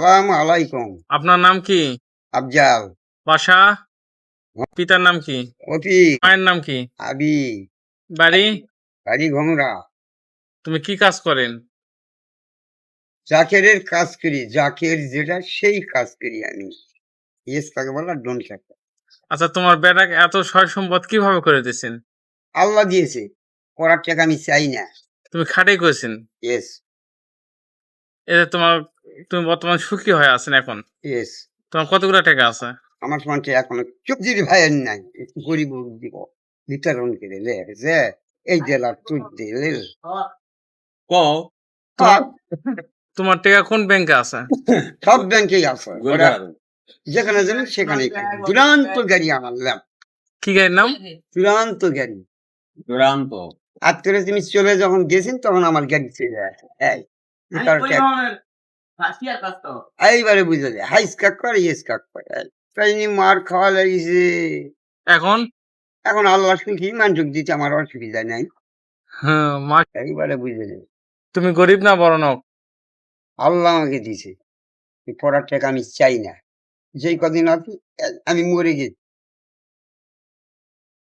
আসসালামু আলাইকুম। আপনার নাম কি? আফজাল, বাসা? পিতার নাম কি? রফিক, মায়ের নাম কি? আবি, বাড়ি? বাড়ি ঘোমরা। তুমি কি কাজ করেন? জাকেরের কাজ করি। জাকের যেটা সেই কাজ করি আমি। ইয়েস তাকে বলা ডোন থাকে। আচ্ছা, তোমার বেটাকে এত সয় সম্পদ কিভাবে করে দিয়েছেন? আল্লাহ দিয়েছে। করার টাকা আমি চাই না। তুমি খাটাই করেছেন। ইয়েস, এতে তুমি বর্তমান সুখী হয়ে আছেন এখন। ইয়েস। তোমার কতগুলো টাকা আছে? আমার সমাজে এখনো চুক্তির ভাইয়ের নাই। একটু গরিব দিব বিতরণ করে লে যে এই জেলার তুই দিলে তোমার টাকা কোন ব্যাংকে আছে? সব ব্যাংকেই আছে। ওরা যেখানে যাবেন সেখানেই খাই। দুরান্ত গাড়ি আমার ল্যাব। কি গাড়ির নাম? দুরান্ত গাড়ি। দুরান্ত। আর তোরে তুমি চলে যখন গেছেন তখন আমার গাড়ি চলে আসে। এইবারে বুঝে যায় হাই স্কাক করে ইয়ে স্কাক করে তাই নিয়ে মার খাওয়া লাগিয়েছে। এখন? এখন আল্লাহ সুখী মানসুক দিতে আমার অসুবিধা নাই। হ্যাঁ, এইবারে বুঝে যায় তুমি গরিব না বড়লোক? আল্লাহ আমাকে দিছে। এই পড়ার টাকা আমি চাই না। যেই কদিন আছি আমি মরে গেছি।